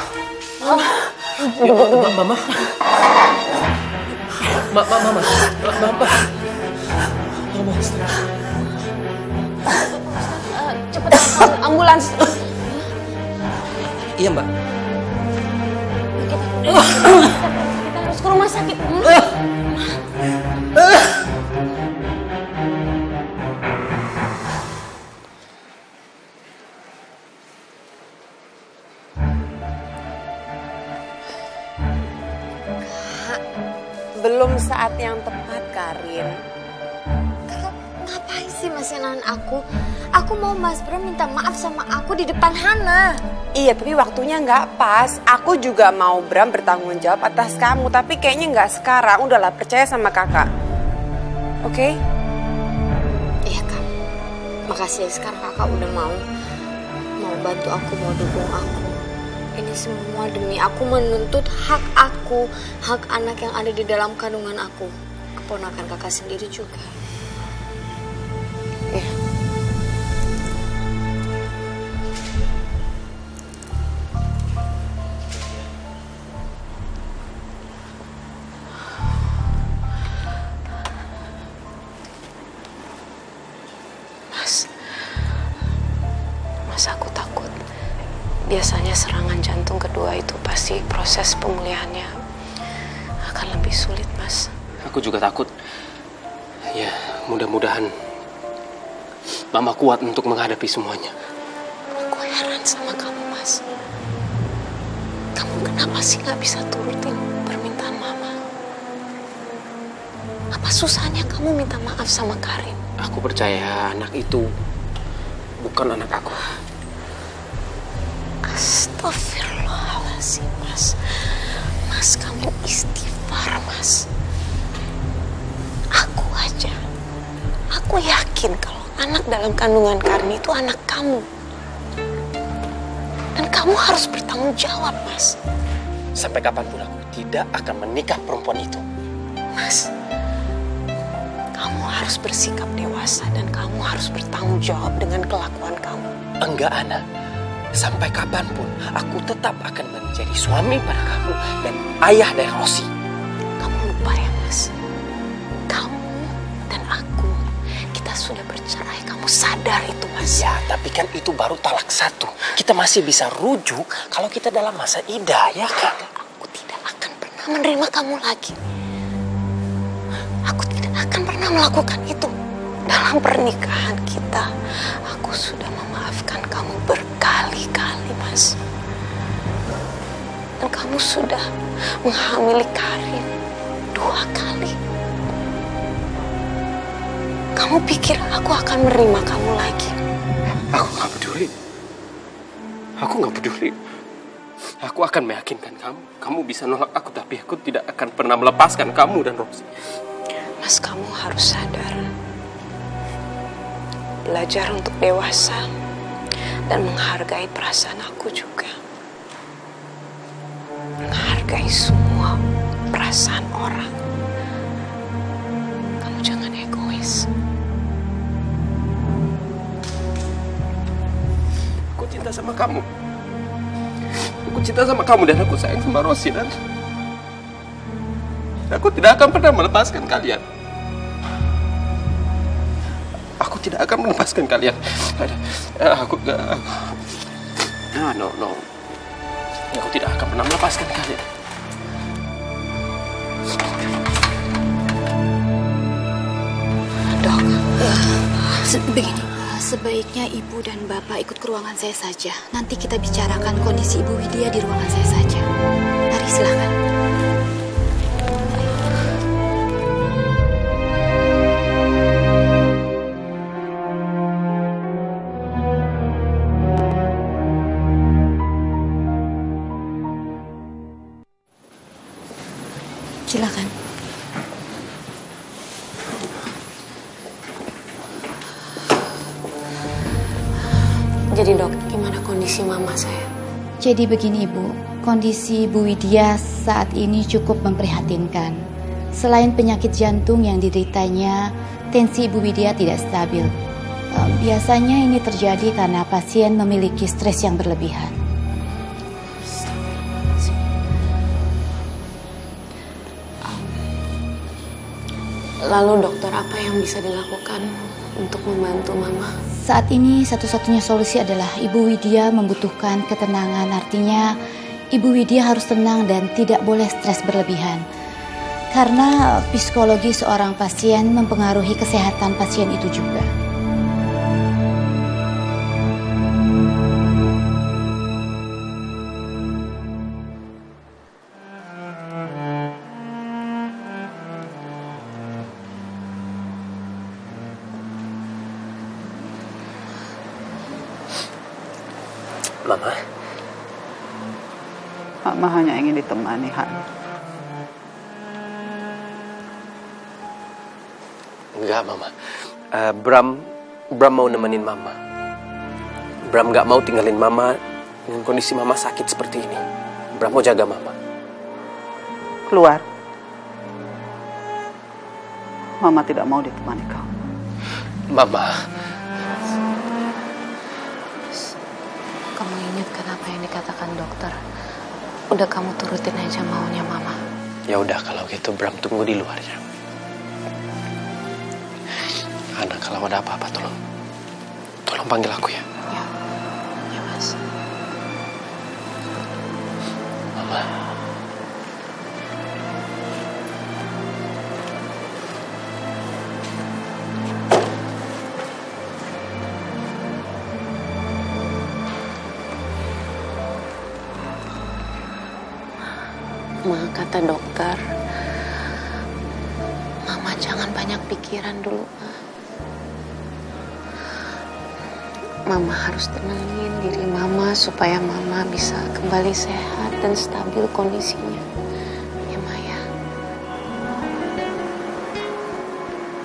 Cepat telepon ambulans. Iya, Mbak. Kita harus ke rumah sakit. Belum saat yang tepat, Karin. Ngapain sih masih nahan aku? Aku mau Mas Bram minta maaf sama aku di depan Hana. Iya, tapi waktunya nggak pas. Aku juga mau Bram bertanggung jawab atas kamu, tapi kayaknya nggak sekarang. Udahlah, percaya sama kakak. Oke? Iya, Kak. Makasih ya sekarang kakak udah mau bantu aku, mau dukung aku. Ini semua demi aku menuntut hak aku, hak anak yang ada di dalam kandungan aku. Keponakan kakak sendiri juga. Mas, aku takut. Biasanya serangan jantung kedua itu pasti proses pemulihannya akan lebih sulit, Mas. Aku juga takut. Ya, mudah-mudahan Mama kuat untuk menghadapi semuanya. Aku heran sama kamu, Mas. Kamu kenapa sih nggak bisa turutin permintaan Mama? Apa susahnya kamu minta maaf sama Karin? Aku percaya anak itu bukan anak aku. Astagfirullahaladzim, Mas. Mas, kamu istighfar, Mas. Aku yakin kalau anak dalam kandungan Karin itu anak kamu. Dan kamu harus bertanggung jawab, Mas. Sampai kapanpun aku tidak akan menikah perempuan itu. Mas, kamu harus bersikap dewasa dan kamu harus bertanggung jawab dengan kelakuan kamu. Enggak, Ana. Sampai kapanpun aku tetap akan menjadi suami pada kamu dan ayah dari Rosi. Kamu lupa ya, Mas? Kamu dan aku, kita sudah bercerai. Kamu sadar itu, Mas? Ya, tapi kan itu baru talak 1. Kita masih bisa rujuk kalau kita dalam masa iddah, ya kan? Aku tidak akan pernah menerima kamu lagi. Aku tidak akan pernah melakukan itu. Dalam pernikahan kita, aku sudah memaafkan kamu berkali-kali, Mas. Dan kamu sudah menghamili Karin 2 kali. Kamu pikir aku akan menerima kamu lagi? Aku gak peduli. Aku gak peduli. Aku akan meyakinkan kamu. Kamu bisa nolak aku, tapi aku tidak akan pernah melepaskan kamu dan Rosi. Mas, kamu harus sadar. Belajar untuk dewasa dan menghargai perasaan aku juga. Menghargai semua perasaan orang. Kamu jangan egois. Aku cinta sama kamu. Aku cinta sama kamu dan aku sayang sama Rosi, dan aku tidak akan pernah melepaskan kalian. Aku tidak akan melepaskan kalian. No. Aku tidak akan pernah melepaskan kalian. Dok, begini, sebaiknya Ibu dan Bapak ikut ke ruangan saya saja. Nanti kita bicarakan kondisi Ibu Widya di ruangan saya saja. Mari, silakan. gimana kondisi mama saya? Jadi begini Ibu, kondisi Ibu Widya saat ini cukup memprihatinkan. Selain penyakit jantung yang dideritanya, tensi Ibu Widya tidak stabil. Biasanya ini terjadi karena pasien memiliki stres yang berlebihan. Lalu dokter, apa yang bisa dilakukan untuk membantu mama? Saat ini satu-satunya solusi adalah Ibu Widya membutuhkan ketenangan. Artinya Ibu Widya harus tenang dan tidak boleh stres berlebihan. Karena psikologi seorang pasien mempengaruhi kesehatan pasien itu juga. Mama. Mama hanya ingin ditemani, Han. Enggak, Mama. Bram mau nemenin Mama. Bram nggak mau tinggalin Mama dengan kondisi Mama sakit seperti ini. Bram mau jaga Mama. Keluar. Mama tidak mau ditemani kau. Mama. Kamu ingatkan apa yang dikatakan dokter. Udah kamu turutin aja maunya mama. Ya udah kalau gitu Bram tunggu di luar ya. Anak kalau ada apa-apa tolong panggil aku ya. Ya Mas. Mama. Kata dokter, mama jangan banyak pikiran dulu. Mama harus tenangin diri mama supaya mama bisa kembali sehat dan stabil kondisinya. Ya Maya.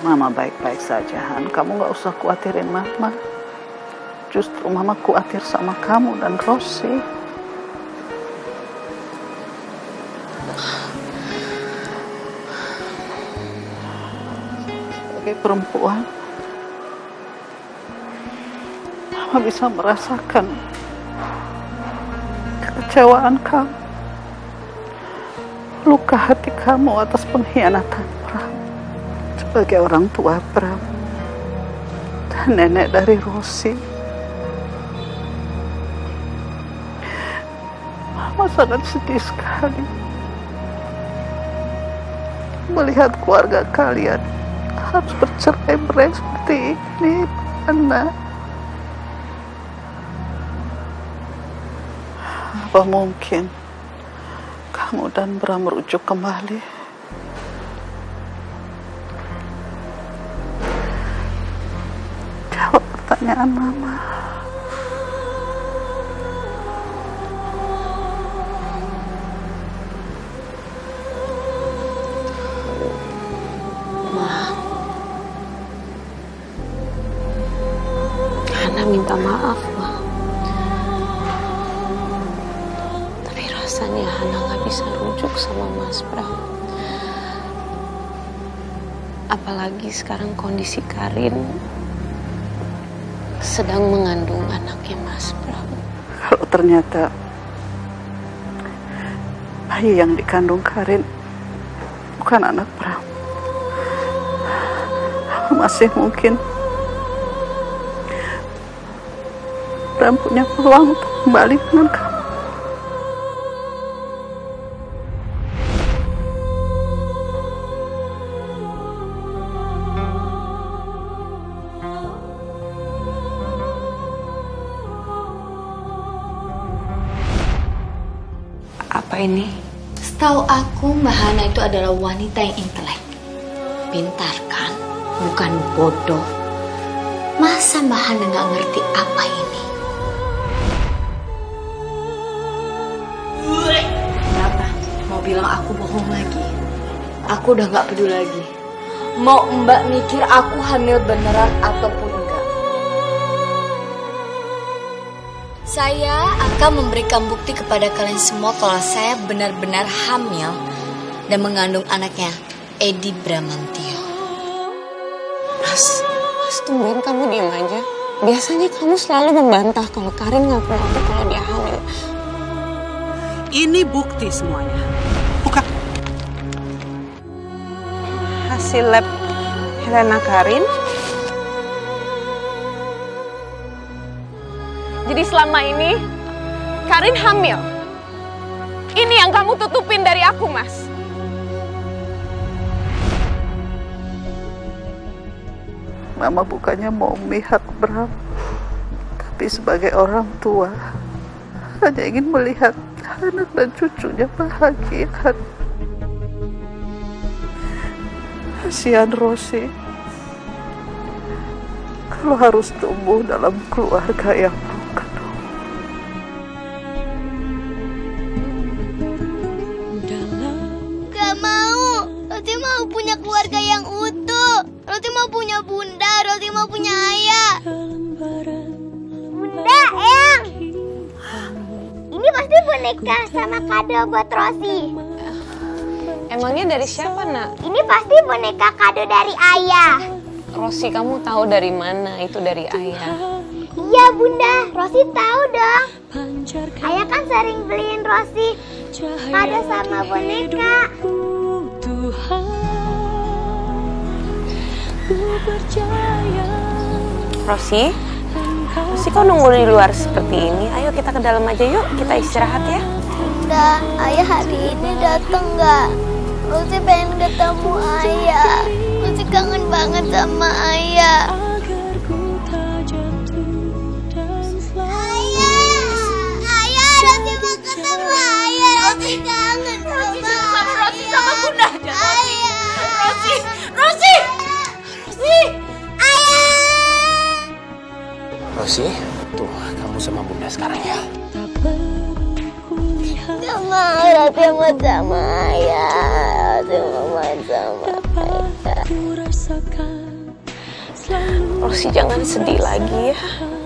Mama baik-baik saja, Han. Kamu gak usah khawatirin Mama. Justru Mama khawatir sama kamu dan Rosi. Sebagai perempuan, Mama bisa merasakan kekecewaan kamu, luka hati kamu atas pengkhianatan Bram. Sebagai orang tua Bram dan nenek dari Rosi, Mama sangat sedih sekali melihat keluarga kalian harus bercerai-berai seperti ini, Ana. Apa mungkin kamu dan Bram merujuk kembali? Jawab pertanyaan Mama. Minta maaf, Ma. Tapi rasanya Hana gak bisa rujuk sama Mas Bram. Apalagi sekarang kondisi Karin sedang mengandung anaknya Mas Bram. Kalau ternyata bayi yang dikandung Karin bukan anak Bram, masih mungkin Bram punya peluang untuk kembali dengan kamu. Apa ini? Setahu aku Mbak Hana itu adalah wanita yang intelek. Pintar kan? Bukan bodoh. Masa Mbak Hana gak ngerti apa ini? Kenapa? Mau bilang aku bohong lagi? Aku udah gak peduli lagi. Mau Mbak mikir aku hamil beneran ataupun enggak. Saya akan memberikan bukti kepada kalian semua kalau saya benar-benar hamil dan mengandung anaknya, Edi Bramantio. Mas, tumben kamu diam aja. Biasanya kamu selalu membantah kalau Karin ngaku-ngaku kalau dia hamil. Ini bukti semuanya. Buka. Hasil lab Helena Karin. Jadi selama ini Karin hamil. Ini yang kamu tutupin dari aku, Mas. Mama bukannya mau memihak Bram, tapi sebagai orang tua hanya ingin melihat anak dan cucunya bahagia. Kasihan Rosi kalau harus tumbuh dalam keluarga yang broken. Gak mau. Roti mau punya keluarga yang utuh. Roti mau punya bunda. Roti mau punya ayah. Bunda, Eyang. Ini pasti boneka sama kado buat Rosi. Emangnya dari siapa, Nak? Ini pasti boneka kado dari ayah. Rosi, kamu tahu dari mana itu dari ayah? Iya, Bunda. Rosi tahu dong. Ayah kan sering beliin Rosi kado sama boneka. Rosi, kok nunggu di luar seperti ini? Ayo kita ke dalam aja yuk, kita istirahat ya. Bunda, ayah hari ini datang nggak? Rosi pengen ketemu ayah. Rosi kangen banget sama ayah. Ayah, Rosi mau ketemu ayah. Rosi kangen sama ayah. Rosi sama Bunda aja. Ayah. Rosi. Ayah. Rosi, tuh kamu sama Bunda sekarang ya. Gak mau, Rosi mau sama ayah. Rosi mau main sama ayah. Rosi jangan sedih lagi ya.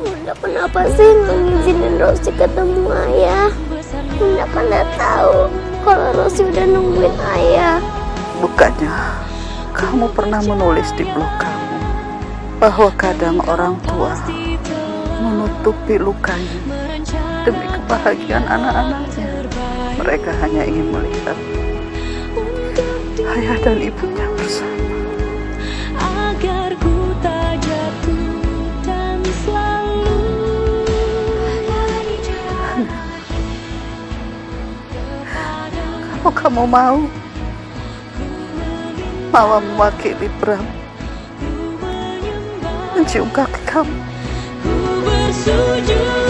Bunda kenapa sih nggak ngizinin Rosi ketemu ayah? Bunda pernah tahu kalau Rosi udah nungguin ayah. Bukannya kamu pernah menulis di blog kamu bahwa kadang orang tua menutupi lukanya demi kebahagiaan anak-anaknya. Mereka hanya ingin melihat ayah dan ibunya bersama. Agar ku tak jatuh dan selalu Kalau kamu mau Mama mewakili Bram mencium kaki kamu. bersujud.